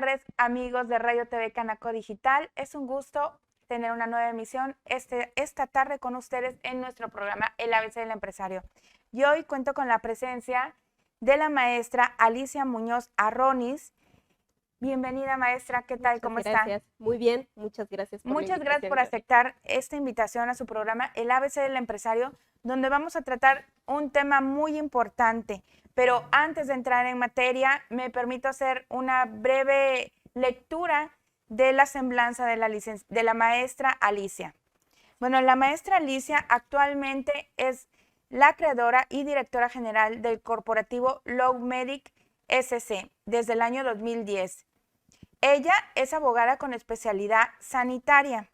tardes, amigos de Radio TV Canaco Digital. Es un gusto tener una nueva emisión esta tarde con ustedes en nuestro programa El ABC del Empresario. Y hoy cuento con la presencia de la maestra Alicia Muñoz Arronis. Bienvenida, maestra. ¿Qué tal? ¿Cómo está? Gracias. Muy bien. Muchas gracias por la Muchas gracias invitación. por aceptar esta invitación a su programa El ABC del Empresario, donde vamos a tratar un tema muy importante. Pero antes de entrar en materia, me permito hacer una breve lectura de la semblanza de la maestra Alicia. Bueno, la maestra Alicia actualmente es la creadora y directora general del corporativo Logmedic SC desde el año 2010. Ella es abogada con especialidad sanitaria.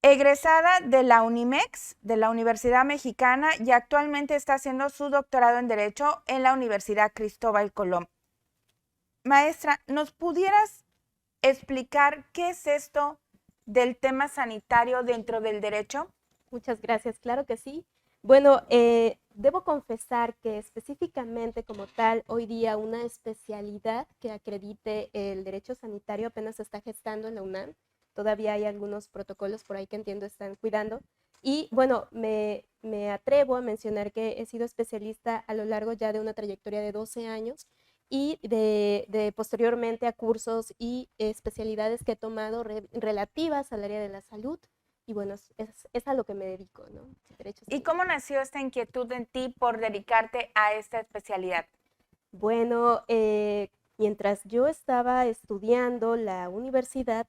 Egresada de la Unimex, de la Universidad Mexicana, y actualmente está haciendo su doctorado en Derecho en la Universidad Cristóbal Colón. Maestra, ¿nos pudieras explicar qué es esto del tema sanitario dentro del derecho? Muchas gracias, claro que sí. Bueno, debo confesar que específicamente como tal, hoy día una especialidad que acredite el derecho sanitario apenas se está gestando en la UNAM. Todavía hay algunos protocolos por ahí que entiendo están cuidando. Y bueno, me atrevo a mencionar que he sido especialista a lo largo ya de una trayectoria de 12 años y de posteriormente a cursos y especialidades que he tomado relativas al área de la salud. Y bueno, es a lo que me dedico, ¿no? ¿Y cómo nació esta inquietud en ti por dedicarte a esta especialidad? Bueno, mientras yo estaba estudiando la universidad,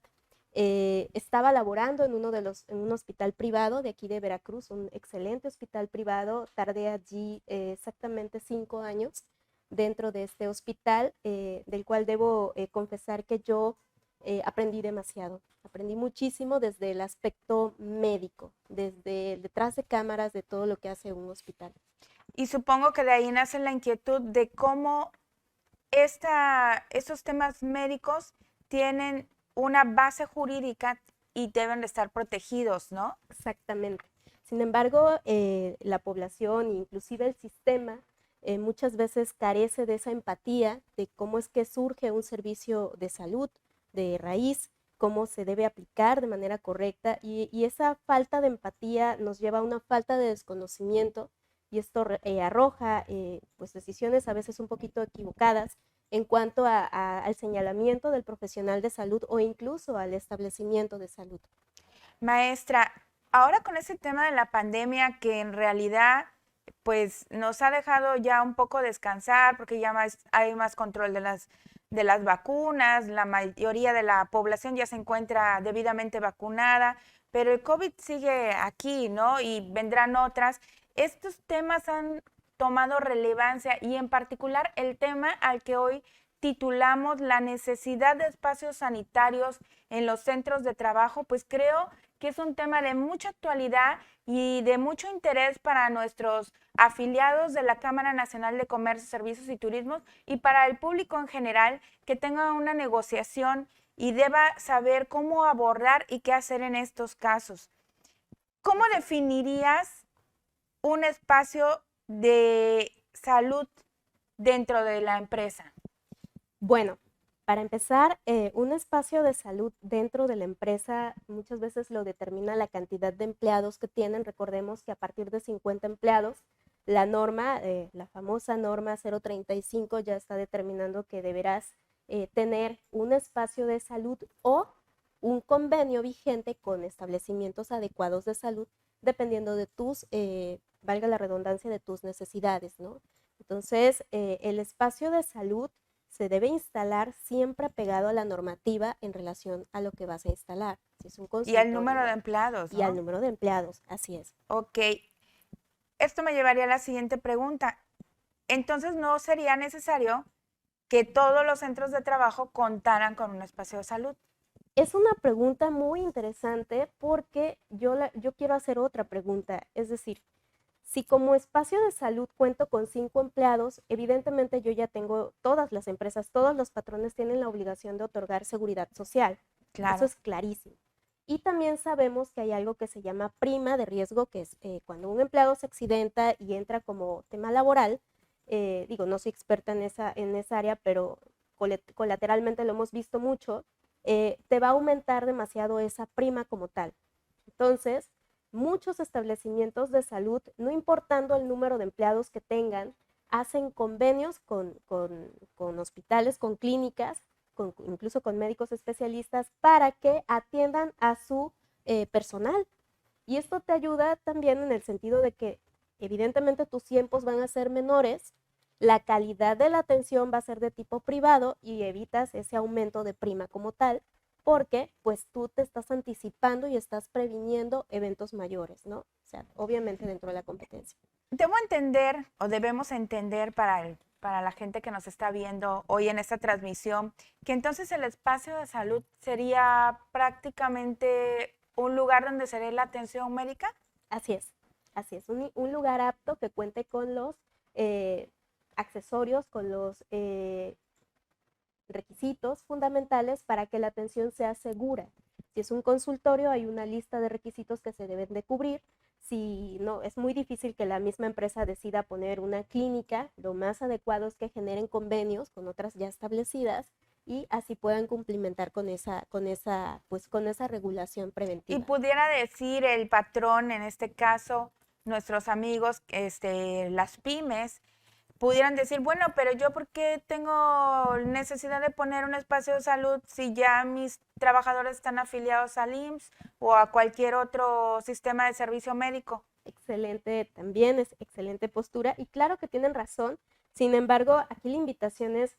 estaba laborando en en un hospital privado de aquí de Veracruz, un excelente hospital privado. Tardé allí exactamente 5 años dentro de este hospital, del cual debo confesar que yo aprendí demasiado. Aprendí muchísimo desde el aspecto médico, desde detrás de cámaras, de todo lo que hace un hospital. Y supongo que de ahí nace la inquietud de cómo estos temas médicos tienen una base jurídica y deben de estar protegidos, ¿no? Exactamente. Sin embargo, la población, inclusive el sistema, muchas veces carece de esa empatía de cómo es que surge un servicio de salud de raíz, cómo se debe aplicar de manera correcta, y esa falta de empatía nos lleva a una falta de desconocimiento, y esto arroja pues decisiones a veces un poquito equivocadas en cuanto al señalamiento del profesional de salud o incluso al establecimiento de salud. Maestra, ahora con ese tema de la pandemia que en realidad pues nos ha dejado ya un poco descansar porque ya hay más control de las vacunas, la mayoría de la población ya se encuentra debidamente vacunada, pero el COVID sigue aquí, ¿no? Y vendrán otras. Estos temas han tomado relevancia y en particular el tema al que hoy titulamos la necesidad de espacios sanitarios en los centros de trabajo, pues creo que es un tema de mucha actualidad y de mucho interés para nuestros afiliados de la Cámara Nacional de Comercio, Servicios y Turismos y para el público en general que tenga una negociación y deba saber cómo abordar y qué hacer en estos casos. ¿Cómo definirías un espacio de salud dentro de la empresa? Bueno, para empezar, un espacio de salud dentro de la empresa muchas veces lo determina la cantidad de empleados que tienen. Recordemos que a partir de 50 empleados, la norma, la famosa norma 035 ya está determinando que deberás tener un espacio de salud o un convenio vigente con establecimientos adecuados de salud, dependiendo de valga la redundancia, de tus necesidades, ¿no? Entonces, el espacio de salud se debe instalar siempre pegado a la normativa en relación a lo que vas a instalar. Si es un Y al número de empleados, ¿no? Y al ¿no? número de empleados, así es. Ok. Esto me llevaría a la siguiente pregunta. Entonces, ¿no sería necesario que todos los centros de trabajo contaran con un espacio de salud? Es una pregunta muy interesante porque yo quiero hacer otra pregunta. Es decir, si como espacio de salud cuento con 5 empleados, evidentemente yo ya tengo, todas las empresas, todos los patrones tienen la obligación de otorgar seguridad social. Claro. Eso es clarísimo. Y también sabemos que hay algo que se llama prima de riesgo, que es cuando un empleado se accidenta y entra como tema laboral. Digo, no soy experta en esa área, pero colateralmente lo hemos visto mucho, te va a aumentar demasiado esa prima como tal. Entonces, muchos establecimientos de salud, no importando el número de empleados que tengan, hacen convenios con hospitales, con clínicas, incluso con médicos especialistas, para que atiendan a su personal. Y esto te ayuda también en el sentido de que evidentemente tus tiempos van a ser menores, la calidad de la atención va a ser de tipo privado y evitas ese aumento de prima como tal, porque pues tú te estás anticipando y estás previniendo eventos mayores, ¿no? O sea, obviamente dentro de la competencia. Debo entender o debemos entender para la gente que nos está viendo hoy en esta transmisión, que entonces el espacio de salud sería prácticamente un lugar donde se dé la atención médica. Así es, un lugar apto que cuente con los accesorios, con los requisitos fundamentales para que la atención sea segura. Si es un consultorio, hay una lista de requisitos que se deben de cubrir. Si no, es muy difícil que la misma empresa decida poner una clínica. Lo más adecuado es que generen convenios con otras ya establecidas y así puedan cumplimentar con esa regulación preventiva. Y pudiera decir el patrón, en este caso, nuestros amigos, las pymes, pudieran decir, bueno, pero yo ¿por qué tengo necesidad de poner un espacio de salud si ya mis trabajadores están afiliados al IMSS o a cualquier otro sistema de servicio médico? Excelente, también es excelente postura y claro que tienen razón. Sin embargo, aquí la invitación es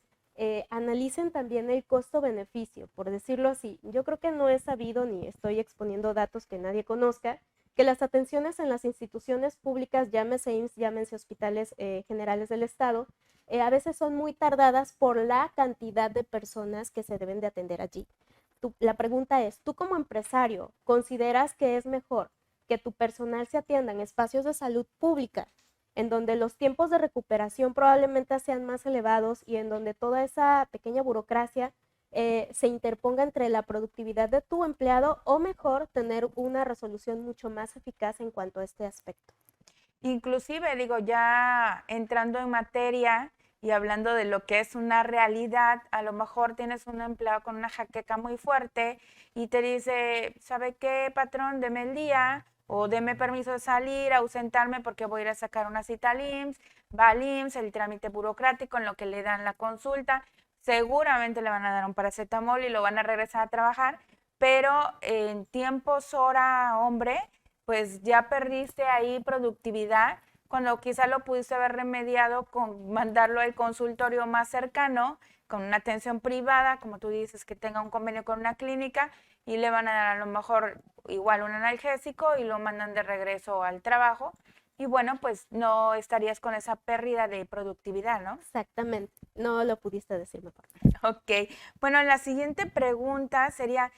analicen también el costo-beneficio, por decirlo así. Yo creo que no he sabido ni estoy exponiendo datos que nadie conozca, que las atenciones en las instituciones públicas, llámese IMSS, llámense hospitales generales del Estado, a veces son muy tardadas por la cantidad de personas que se deben de atender allí. La pregunta es, ¿tú como empresario consideras que es mejor que tu personal se atienda en espacios de salud pública, en donde los tiempos de recuperación probablemente sean más elevados y en donde toda esa pequeña burocracia se interponga entre la productividad de tu empleado, o mejor tener una resolución mucho más eficaz en cuanto a este aspecto? Inclusive, digo, ya entrando en materia y hablando de lo que es una realidad, a lo mejor tienes un empleado con una jaqueca muy fuerte y te dice, ¿sabe qué, patrón? Deme el día o deme permiso de salir, ausentarme porque voy a ir a sacar una cita al IMSS, va al IMSS, el trámite burocrático en lo que le dan la consulta, seguramente le van a dar un paracetamol y lo van a regresar a trabajar, pero en tiempos hora hombre, pues ya perdiste ahí productividad, cuando quizá lo pudiste haber remediado con mandarlo al consultorio más cercano, con una atención privada, como tú dices, que tenga un convenio con una clínica y le van a dar a lo mejor igual un analgésico y lo mandan de regreso al trabajo. Y bueno, pues no estarías con esa pérdida de productividad, ¿no? Exactamente, no lo pudiste decir mejor. Ok, bueno, la siguiente pregunta sería,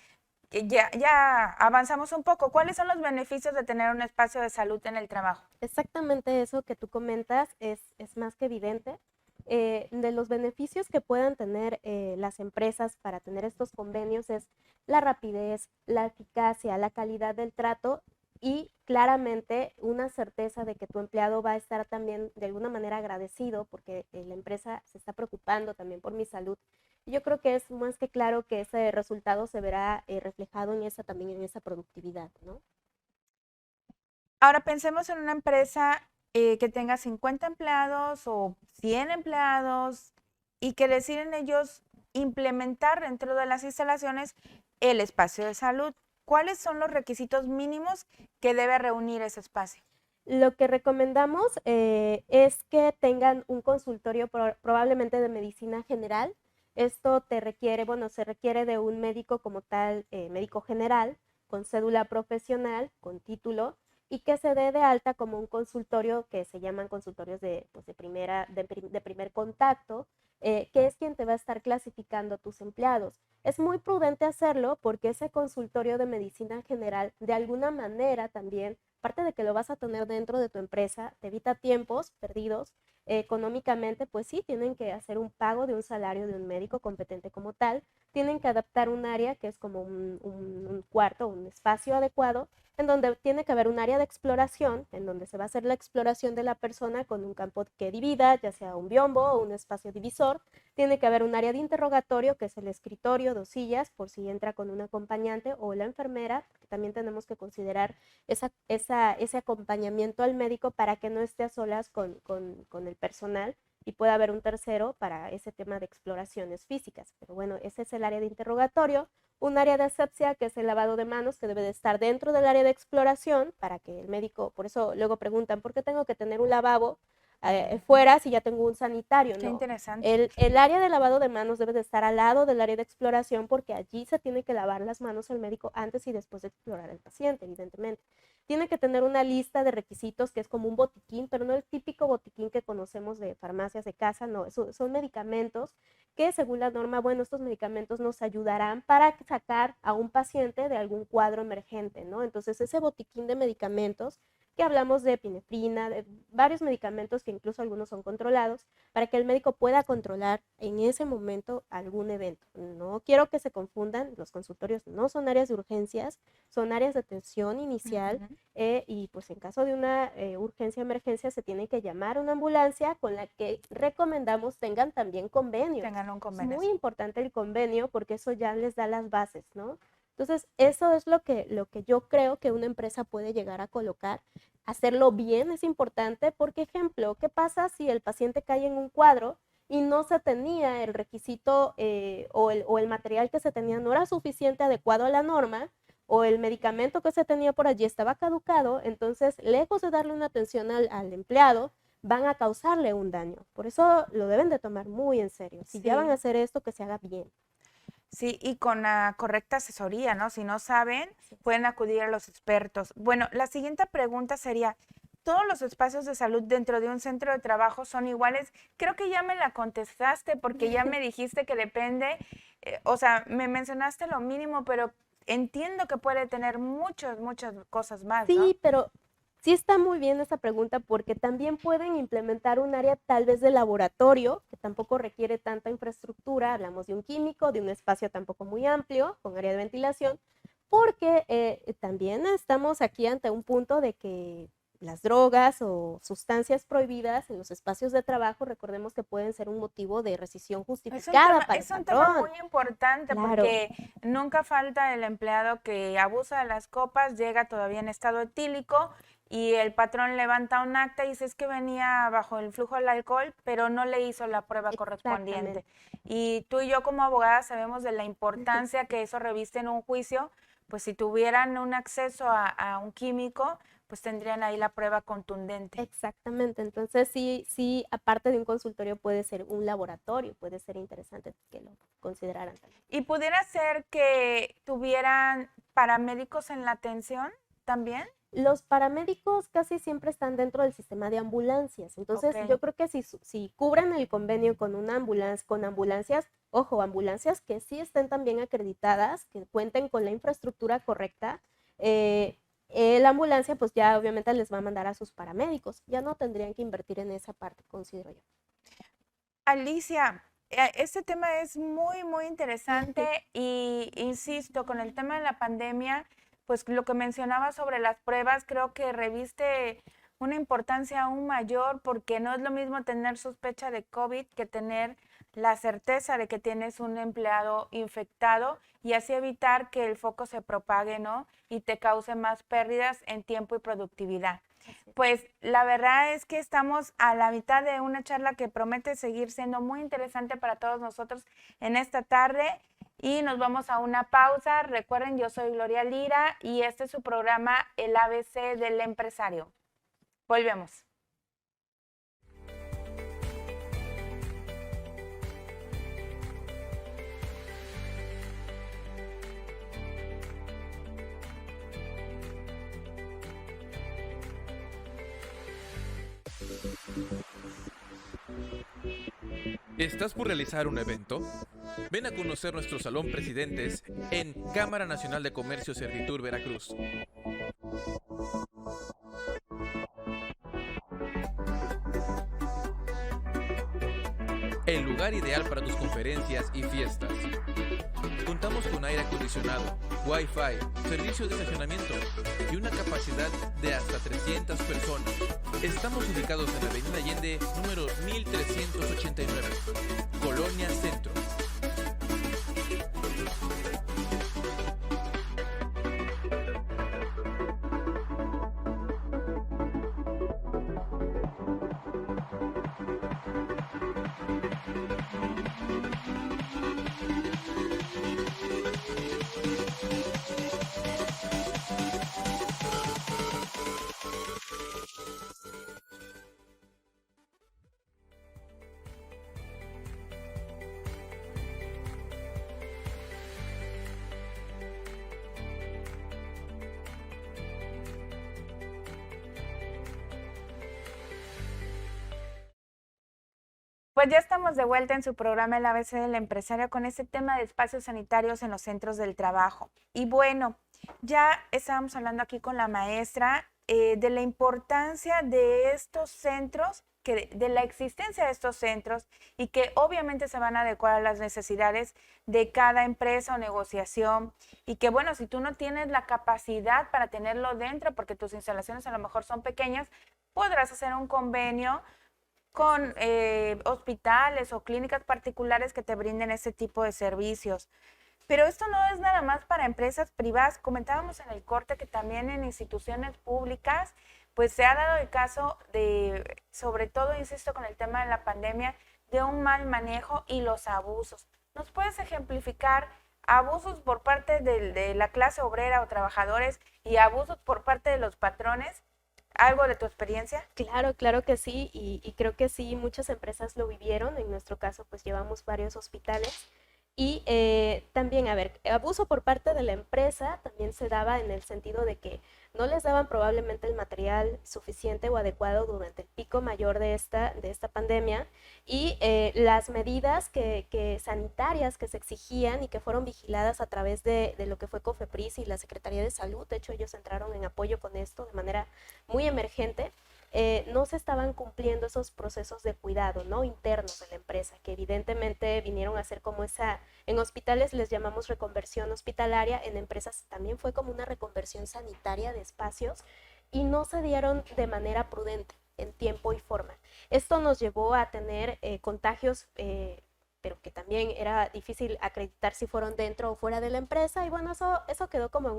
que ya avanzamos un poco. ¿Cuáles son los beneficios de tener un espacio de salud en el trabajo? Exactamente eso que tú comentas es más que evidente. De los beneficios que puedan tener las empresas para tener estos convenios es la rapidez, la eficacia, la calidad del trato y claramente una certeza de que tu empleado va a estar también de alguna manera agradecido porque la empresa se está preocupando también por mi salud. Y yo creo que es más que claro que ese resultado se verá reflejado en también en esa productividad, ¿no? Ahora pensemos en una empresa que tenga 50 empleados o 100 empleados y que deciden ellos implementar dentro de las instalaciones el espacio de salud. ¿Cuáles son los requisitos mínimos que debe reunir ese espacio? Lo que recomendamos es que tengan un consultorio probablemente de medicina general. Esto te requiere, bueno, se requiere de un médico como tal, médico general, con cédula profesional, con título, y que se dé de alta como un consultorio que se llaman consultorios pues de primer contacto, que es quien te va a estar clasificando a tus empleados. Es muy prudente hacerlo porque ese consultorio de medicina general de alguna manera también, aparte de que lo vas a tener dentro de tu empresa, te evita tiempos perdidos. Económicamente, pues sí, tienen que hacer un pago de un salario de un médico competente como tal, tienen que adaptar un área que es como un cuarto, un espacio adecuado, en donde tiene que haber un área de exploración, en donde se va a hacer la exploración de la persona con un campo que divida, ya sea un biombo o un espacio divisor. Tiene que haber un área de interrogatorio, que es el escritorio, 2 sillas, por si entra con un acompañante o la enfermera, porque también tenemos que considerar ese acompañamiento al médico para que no esté a solas con el personal y pueda haber un tercero para ese tema de exploraciones físicas. Pero bueno, ese es el área de interrogatorio. Un área de asepsia, que es el lavado de manos, que debe de estar dentro del área de exploración para que el médico, por eso luego preguntan, ¿por qué tengo que tener un lavabo fuera si ya tengo un sanitario? Qué no. interesante. El área de lavado de manos debe de estar al lado del área de exploración porque allí se tiene que lavar las manos el médico antes y después de explorar al paciente, evidentemente. Tiene que tener una lista de requisitos que es como un botiquín, pero no el típico botiquín que conocemos de farmacias de casa, no, son medicamentos que según la norma, bueno, estos medicamentos nos ayudarán para sacar a un paciente de algún cuadro emergente, ¿no? Entonces ese botiquín de medicamentos, que hablamos de epinefrina, de varios medicamentos que incluso algunos son controlados, para que el médico pueda controlar en ese momento algún evento. No quiero que se confundan, los consultorios no son áreas de urgencias, son áreas de atención inicial. Y pues en caso de una urgencia, emergencia, se tiene que llamar a una ambulancia con la que recomendamos tengan también convenio. Tengan un Es convenio. muy importante el convenio porque eso ya les da las bases, ¿no? Entonces, eso es lo que yo creo que una empresa puede llegar a colocar. Hacerlo bien es importante porque, ejemplo, ¿qué pasa si el paciente cae en un cuadro y no se tenía el requisito o el material que se tenía no era suficiente, adecuado a la norma, o el medicamento que se tenía por allí estaba caducado? Entonces, lejos de darle una atención al empleado, van a causarle un daño. Por eso lo deben de tomar muy en serio. Si ya van a hacer esto, que se haga bien. Sí, y con la correcta asesoría, ¿no? Si no saben, pueden acudir a los expertos. Bueno, la siguiente pregunta sería, ¿todos los espacios de salud dentro de un centro de trabajo son iguales? Creo que ya me la contestaste porque ya me dijiste que depende, o sea, me mencionaste lo mínimo, pero entiendo que puede tener muchas cosas más, ¿no? Sí, pero sí está muy bien esa pregunta porque también pueden implementar un área tal vez de laboratorio, que tampoco requiere tanta infraestructura. Hablamos de un químico, de un espacio tampoco muy amplio, con área de ventilación, porque también estamos aquí ante un punto de que las drogas o sustancias prohibidas en los espacios de trabajo, recordemos que pueden ser un motivo de rescisión justificada para el Es un tema patrón. muy importante porque nunca falta el empleado que abusa de las copas, llega todavía en estado etílico y el patrón levanta un acta y dice es que venía bajo el flujo del alcohol, pero no le hizo la prueba correspondiente. Y tú y yo como abogadas sabemos de la importancia que eso reviste en un juicio, pues si tuvieran un acceso a un químico, pues tendrían ahí la prueba contundente. Exactamente, entonces sí, aparte de un consultorio puede ser un laboratorio, puede ser interesante que lo consideraran también. ¿Y pudiera ser que tuvieran paramédicos en la atención también? Los paramédicos casi siempre están dentro del sistema de ambulancias, entonces yo creo que si cubran el convenio con una ambulancia, con ambulancias, ojo, ambulancias que sí estén también acreditadas, que cuenten con la infraestructura correcta, la ambulancia pues ya obviamente les va a mandar a sus paramédicos, ya no tendrían que invertir en esa parte, considero yo. Alicia, este tema es muy interesante y insisto, con el tema de la pandemia, pues lo que mencionaba sobre las pruebas, creo que reviste una importancia aún mayor porque no es lo mismo tener sospecha de COVID que tener la certeza de que tienes un empleado infectado y así evitar que el foco se propague, ¿no? Y te cause más pérdidas en tiempo y productividad. Pues la verdad es que estamos a la mitad de una charla que promete seguir siendo muy interesante para todos nosotros en esta tarde y nos vamos a una pausa. Recuerden, yo soy Gloria Lira y este es su programa El ABC del Empresario. Volvemos. ¿Estás por realizar un evento? Ven a conocer nuestro Salón Presidentes en Cámara Nacional de Comercio Servitur, Veracruz. El lugar ideal para tus conferencias y fiestas. Contamos con aire acondicionado, Wi-Fi, servicio de estacionamiento y una capacidad de hasta 300 personas. Estamos ubicados en la Avenida Allende, número 1389, Colonia Centro. Pues ya estamos de vuelta en su programa El ABC del Empresario con este tema de espacios sanitarios en los centros del trabajo. Y bueno, ya estábamos hablando aquí con la maestra de la importancia de estos centros, de la existencia de estos centros y que obviamente se van a adecuar a las necesidades de cada empresa o negociación y que bueno, si tú no tienes la capacidad para tenerlo dentro porque tus instalaciones a lo mejor son pequeñas, podrás hacer un convenio con hospitales o clínicas particulares que te brinden ese tipo de servicios. Pero esto no es nada más para empresas privadas. Comentábamos en el corte que también en instituciones públicas, pues se ha dado el caso de, sobre todo, insisto, con el tema de la pandemia, de un mal manejo y los abusos. ¿Nos puedes ejemplificar abusos por parte de la clase obrera o trabajadores y abusos por parte de los patrones? ¿Algo de tu experiencia? Claro, claro que sí, y creo que sí, muchas empresas lo vivieron. En nuestro caso, pues llevamos varios hospitales. Y también, a ver, abuso por parte de la empresa también se daba en el sentido de que no les daban probablemente el material suficiente o adecuado durante el pico mayor de esta pandemia y las medidas sanitarias que se exigían y que fueron vigiladas a través de lo que fue COFEPRIS y la Secretaría de Salud. De hecho, ellos entraron en apoyo con esto de manera muy emergente. No se estaban cumpliendo esos procesos de cuidado, ¿no?, internos de la empresa, que evidentemente vinieron a ser como en hospitales les llamamos reconversión hospitalaria, en empresas también fue como una reconversión sanitaria de espacios y no se dieron de manera prudente, en tiempo y forma. Esto nos llevó a tener contagios, pero que también era difícil acreditar si fueron dentro o fuera de la empresa, y bueno, eso quedó como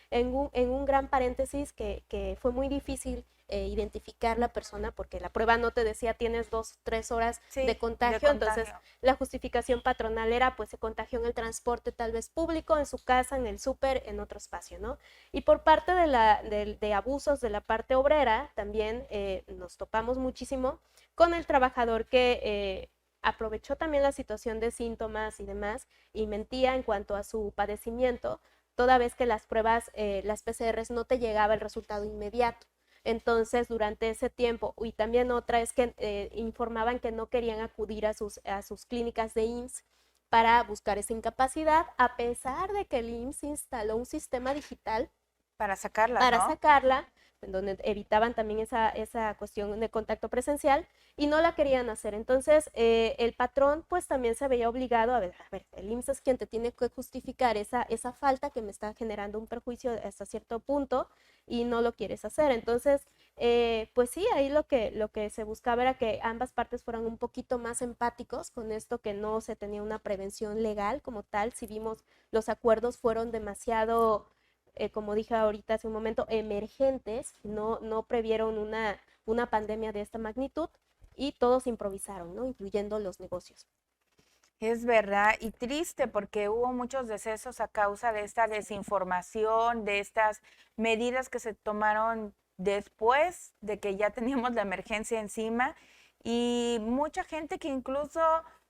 en un gran paréntesis que fue muy difícil identificar la persona, porque la prueba no te decía tienes 2-3 horas de contagio, entonces la justificación patronal era pues se contagió en el transporte tal vez público, en su casa, en el súper, en otro espacio, ¿no? Y por parte de abusos de la parte obrera, también nos topamos muchísimo con el trabajador que aprovechó también la situación de síntomas y demás y mentía en cuanto a su padecimiento, toda vez que las pruebas, las PCRs, no te llegaba el resultado inmediato. Entonces, durante ese tiempo, y también otra es que informaban que no querían acudir a sus clínicas de IMSS para buscar esa incapacidad, a pesar de que el IMSS instaló un sistema digital para sacarla, en donde evitaban también esa cuestión de contacto presencial y no la querían hacer. Entonces, el patrón pues también se veía obligado a ver, el IMSS es quien te tiene que justificar esa falta que me está generando un perjuicio hasta cierto punto y no lo quieres hacer. Entonces, pues sí, ahí lo que se buscaba era que ambas partes fueran un poquito más empáticos con esto, que no se tenía una prevención legal como tal. Si vimos, los acuerdos fueron demasiado como dije ahorita hace un momento, emergentes, no previeron una pandemia de esta magnitud y todos improvisaron, ¿no?, incluyendo los negocios. Es verdad, y triste porque hubo muchos decesos a causa de esta desinformación, de estas medidas que se tomaron después de que ya teníamos la emergencia encima y mucha gente que incluso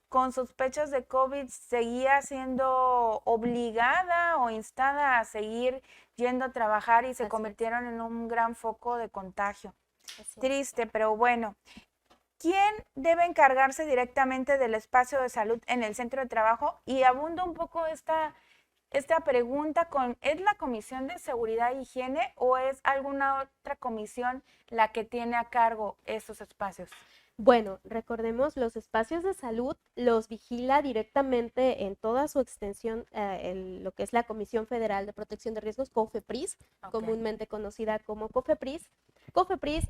con sospechas de COVID seguía siendo obligada o instada a seguir yendo a trabajar y se convirtieron en un gran foco de contagio. Triste, pero bueno. ¿Quién debe encargarse directamente del espacio de salud en el centro de trabajo? Y abundo un poco esta pregunta ¿es la Comisión de Seguridad e Higiene o es alguna otra comisión la que tiene a cargo esos espacios? Bueno, recordemos, los espacios de salud los vigila directamente en toda su extensión lo que es la Comisión Federal de Protección de Riesgos, COFEPRIS, comúnmente conocida como COFEPRIS. COFEPRIS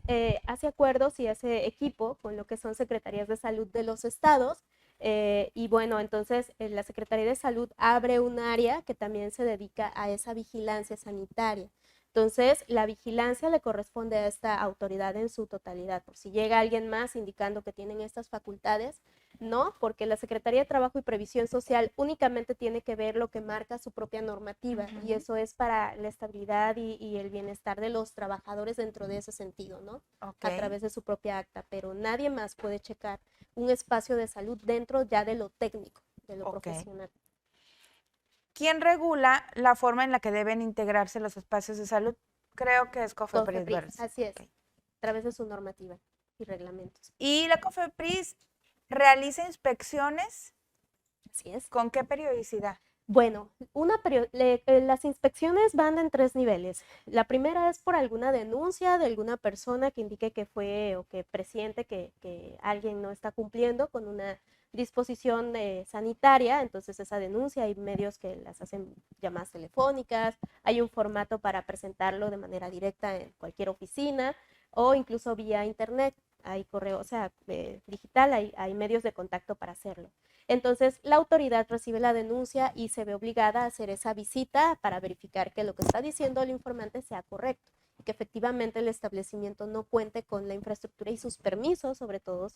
hace acuerdos y hace equipo con lo que son secretarías de salud de los estados. Y bueno, entonces la Secretaría de Salud abre un área que también se dedica a esa vigilancia sanitaria. Entonces, la vigilancia le corresponde a esta autoridad en su totalidad. Por si llega alguien más indicando que tienen estas facultades, no, porque la Secretaría de Trabajo y Previsión Social únicamente tiene que ver lo que marca su propia normativa, y eso es para la estabilidad y el bienestar de los trabajadores dentro de ese sentido, ¿no? A través de su propia acta, pero nadie más puede checar un espacio de salud dentro ya de lo técnico, de lo profesional. ¿Quién regula la forma en la que deben integrarse los espacios de salud? Creo que es COFEPRIS. Así es, a través de su normativa y reglamentos. ¿Y la COFEPRIS realiza inspecciones? Así es. ¿Con qué periodicidad? Bueno, las inspecciones van en 3 niveles. La primera es por alguna denuncia de alguna persona que indique que fue o que presiente que alguien no está cumpliendo con una disposición sanitaria. Entonces esa denuncia, hay medios que las hacen llamadas telefónicas, hay un formato para presentarlo de manera directa en cualquier oficina o incluso vía internet, hay correo, o sea, digital, hay medios de contacto para hacerlo. Entonces la autoridad recibe la denuncia y se ve obligada a hacer esa visita para verificar que lo que está diciendo el informante sea correcto y que efectivamente el establecimiento no cuente con la infraestructura y sus permisos, sobre todo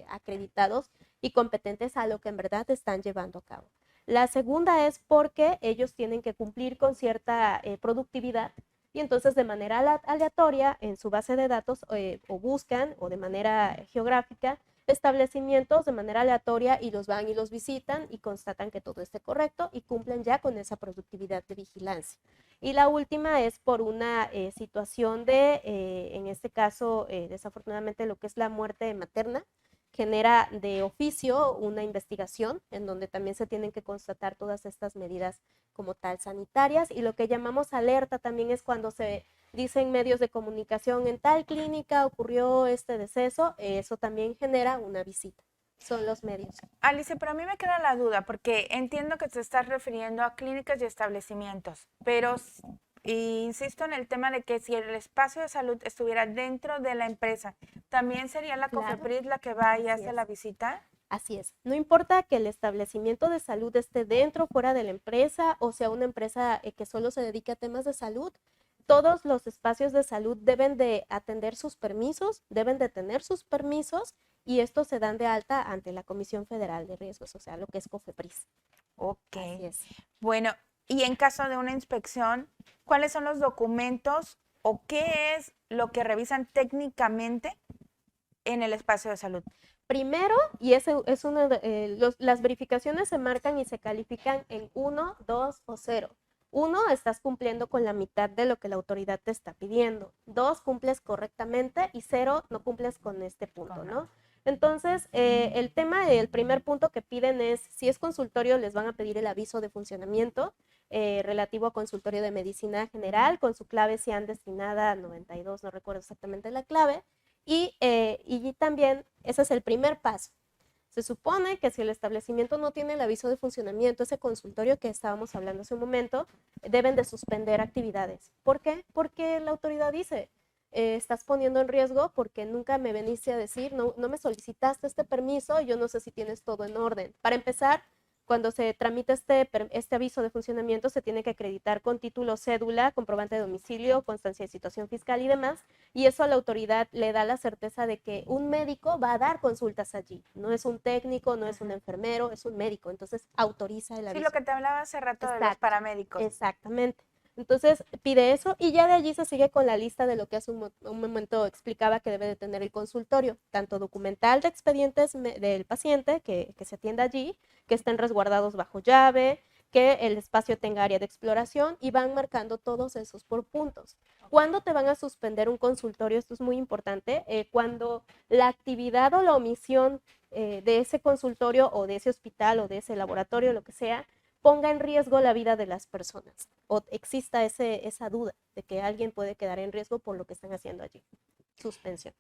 acreditados y competentes a lo que en verdad están llevando a cabo. La segunda es porque ellos tienen que cumplir con cierta productividad y entonces de manera aleatoria en su base de datos o buscan o de manera geográfica establecimientos de manera aleatoria y los van y los visitan y constatan que todo esté correcto y cumplen ya con esa productividad de vigilancia. Y la última es por una situación de, en este caso, desafortunadamente lo que es la muerte materna, genera de oficio una investigación en donde también se tienen que constatar todas estas medidas como tal sanitarias, y lo que llamamos alerta también es cuando se dicen medios de comunicación en tal clínica ocurrió este deceso, eso también genera una visita. Son los medios. Alice, pero a mí me queda la duda, porque entiendo que te estás refiriendo a clínicas y establecimientos, pero insisto en el tema de que si el espacio de salud estuviera dentro de la empresa, ¿también sería la COFEPRIS la que va y hace la visita? Así es. No importa que el establecimiento de salud esté dentro o fuera de la empresa, o sea una empresa que solo se dedique a temas de salud, todos los espacios de salud deben de atender sus permisos, deben de tener sus permisos, y estos se dan de alta ante la Comisión Federal de Riesgos, o sea, lo que es COFEPRIS. Ok. Así es. Bueno, y en caso de una inspección, ¿cuáles son los documentos o qué es lo que revisan técnicamente en el espacio de salud? Primero, y ese es uno de, las verificaciones se marcan y se califican en 1, 2 o 0. 1, estás cumpliendo con la mitad de lo que la autoridad te está pidiendo. 2, cumples correctamente, y 0, no cumples con este punto, ¿no? Entonces, el primer punto que piden es, si es consultorio, les van a pedir el aviso de funcionamiento relativo a consultorio de medicina general, con su clave SIAN destinada 92, no recuerdo exactamente la clave, y también ese es el primer paso. Se supone que si el establecimiento no tiene el aviso de funcionamiento, ese consultorio que estábamos hablando hace un momento, deben de suspender actividades. ¿Por qué? Porque la autoridad dice, estás poniendo en riesgo porque nunca me veniste a decir, no me solicitaste este permiso, yo no sé si tienes todo en orden. Para empezar, cuando se tramita este aviso de funcionamiento, se tiene que acreditar con título, cédula, comprobante de domicilio, constancia de situación fiscal y demás, y eso a la autoridad le da la certeza de que un médico va a dar consultas allí. No es un técnico, no es un enfermero, es un médico, entonces autoriza el aviso. Sí, lo que te hablaba hace rato de los paramédicos. Exactamente. Entonces pide eso y ya de allí se sigue con la lista de lo que hace un momento explicaba que debe de tener el consultorio, tanto documental de expedientes del paciente que se atienda allí, que estén resguardados bajo llave, que el espacio tenga área de exploración, y van marcando todos esos por puntos. ¿Cuándo te van a suspender un consultorio? Esto es muy importante, cuando la actividad o la omisión de ese consultorio o de ese hospital o de ese laboratorio, lo que sea, ponga en riesgo la vida de las personas o exista esa duda de que alguien puede quedar en riesgo por lo que están haciendo allí. Suspensión.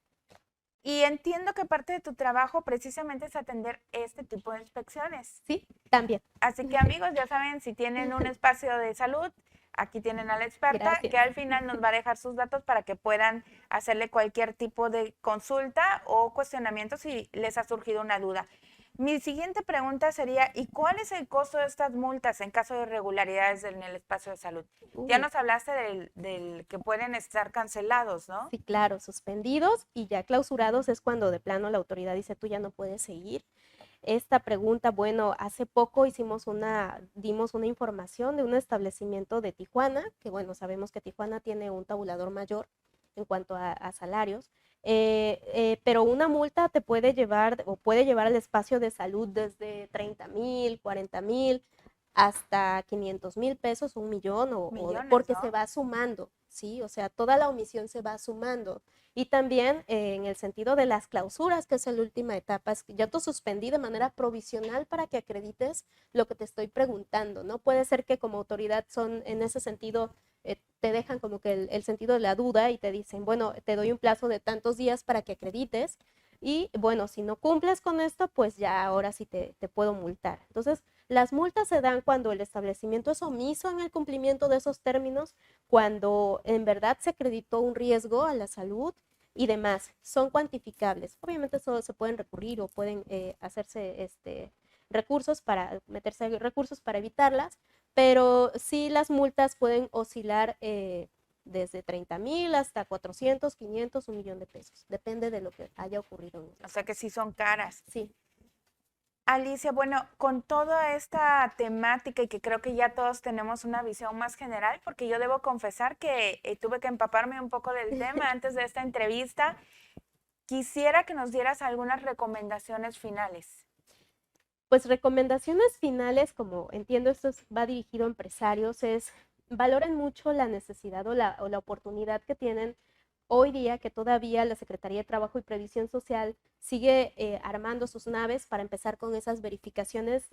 Y entiendo que parte de tu trabajo precisamente es atender este tipo de inspecciones. Sí, también. Así que amigos, ya saben, si tienen un espacio de salud, aquí tienen a la experta, Gracias. que al final nos va a dejar sus datos para que puedan hacerle cualquier tipo de consulta o cuestionamiento si les ha surgido una duda. Mi siguiente pregunta sería, ¿y cuál es el costo de estas multas en caso de irregularidades en el espacio de salud? Ya nos hablaste del que pueden estar cancelados, ¿no? Sí, claro, suspendidos y ya clausurados es cuando de plano la autoridad dice tú ya no puedes seguir. Esta pregunta, bueno, hace poco dimos una información de un establecimiento de Tijuana, que bueno, sabemos que Tijuana tiene un tabulador mayor en cuanto a salarios, pero una multa te puede llevar o puede llevar al espacio de salud desde 30,000, 40,000 hasta 500,000 pesos, 1,000,000 Millones, porque ¿no? se va sumando, ¿sí? O sea, toda la omisión se va sumando. Y también en el sentido de las clausuras, que es la última etapa, es que yo te suspendí de manera provisional para que acredites lo que te estoy preguntando, ¿no? Puede ser que como autoridad son, en ese sentido, te dejan como que el sentido de la duda y te dicen, bueno, te doy un plazo de tantos días para que acredites y bueno, si no cumples con esto, pues ya ahora sí te puedo multar. Entonces, las multas se dan cuando el establecimiento es omiso en el cumplimiento de esos términos, cuando en verdad se acreditó un riesgo a la salud y demás. Son cuantificables. Obviamente solo se pueden recurrir o pueden hacerse meterse recursos para evitarlas, pero sí las multas pueden oscilar desde 30,000 hasta 400, 500, 1,000,000 de pesos. Depende de lo que haya ocurrido. O sea que sí son caras. Sí. Alicia, bueno, con toda esta temática y que creo que ya todos tenemos una visión más general, porque yo debo confesar que tuve que empaparme un poco del tema antes de esta entrevista, quisiera que nos dieras algunas recomendaciones finales. Pues recomendaciones finales, como entiendo esto va dirigido a empresarios, es valoren mucho la necesidad o la oportunidad que tienen hoy día, que todavía la Secretaría de Trabajo y Previsión Social sigue armando sus naves para empezar con esas verificaciones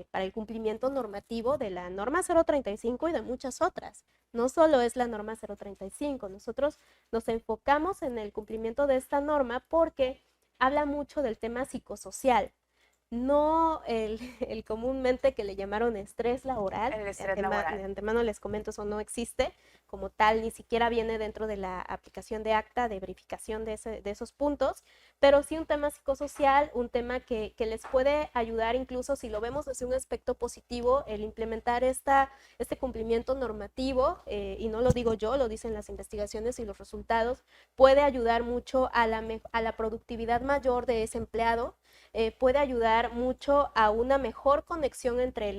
para el cumplimiento normativo de la norma 035 y de muchas otras. No solo es la norma 035, nosotros nos enfocamos en el cumplimiento de esta norma porque habla mucho del tema psicosocial. No el comúnmente que le llamaron estrés laboral. El estrés laboral. De antemano les comento, eso no existe como tal, ni siquiera viene dentro de la aplicación de acta de verificación de esos puntos, pero sí un tema psicosocial, un tema que les puede ayudar, incluso si lo vemos desde un aspecto positivo, el implementar este cumplimiento normativo, y no lo digo yo, lo dicen las investigaciones y los resultados, puede ayudar mucho a la productividad mayor de ese empleado. Puede ayudar mucho a una mejor conexión entre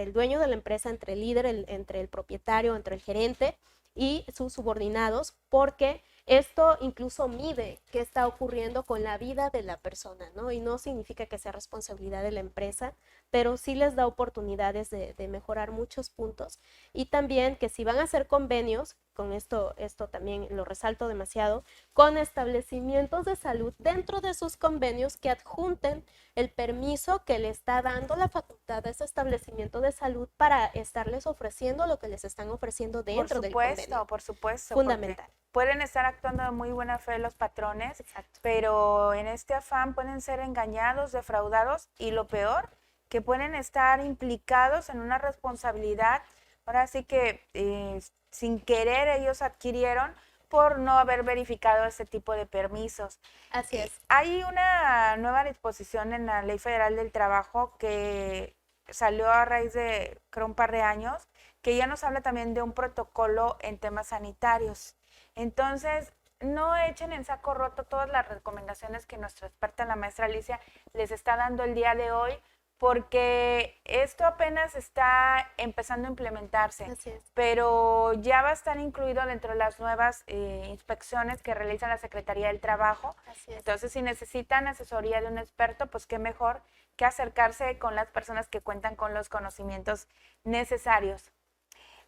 el dueño de la empresa, entre el líder, entre el propietario, entre el gerente y sus subordinados, porque esto incluso mide qué está ocurriendo con la vida de la persona, ¿no? Y no significa que sea responsabilidad de la empresa, pero sí les da oportunidades de mejorar muchos puntos. Y también que si van a hacer convenios, con esto también lo resalto demasiado, con establecimientos de salud dentro de sus convenios que adjunten el permiso que le está dando la facultad a ese establecimiento de salud para estarles ofreciendo lo que les están ofreciendo dentro del convenio. Por supuesto. Fundamental. Pueden estar actuando de muy buena fe los patrones, Exacto. pero en este afán pueden ser engañados, defraudados y lo peor, que pueden estar implicados en una responsabilidad, ahora sí que sin querer ellos adquirieron por no haber verificado ese tipo de permisos. Así es. Hay una nueva disposición en la Ley Federal del Trabajo que salió a raíz de, creo, un par de años, que ya nos habla también de un protocolo en temas sanitarios. Entonces, no echen en saco roto todas las recomendaciones que nuestra experta, la maestra Alicia, les está dando el día de hoy, porque esto apenas está empezando a implementarse. Así es. Pero ya va a estar incluido dentro de las nuevas inspecciones que realiza la Secretaría del Trabajo. Así es. Entonces, si necesitan asesoría de un experto, pues qué mejor que acercarse con las personas que cuentan con los conocimientos necesarios.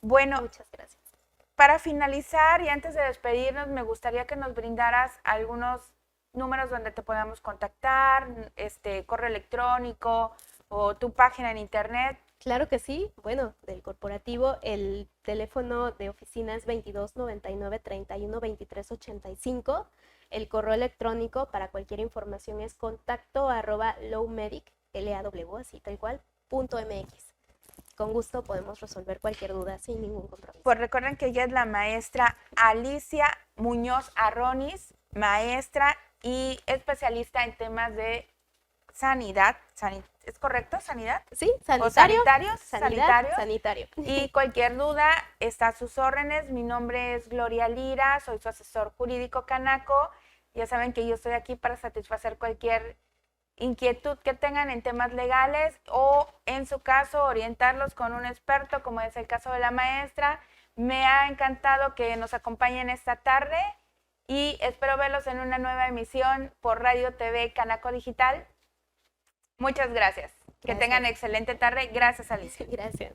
Bueno, muchas gracias. Para finalizar y antes de despedirnos, me gustaría que nos brindaras algunos números donde te podamos contactar, correo electrónico o tu página en internet. Claro que sí. Bueno, del corporativo, el teléfono de oficina es 22 99 31 23 85. El correo electrónico para cualquier información es contacto@lowmedic, LAW, así tal cual, .mx. Con gusto podemos resolver cualquier duda sin ningún compromiso. Pues recuerden que ella es la maestra Alicia Muñoz Arronis, maestra y especialista en temas de sanidad. ¿Es correcto? ¿Sanidad? Sí, ¿O sanitario. sanitarios? Sanidad, sanitario. Y cualquier duda está a sus órdenes. Mi nombre es Gloria Lira, soy su asesor jurídico canaco. Ya saben que yo estoy aquí para satisfacer cualquier inquietud que tengan en temas legales o, en su caso, orientarlos con un experto, como es el caso de la maestra. Me ha encantado que nos acompañen esta tarde y espero verlos en una nueva emisión por Radio TV Canaco Digital. Muchas gracias. Que tengan excelente tarde. Gracias, Alicia. Gracias.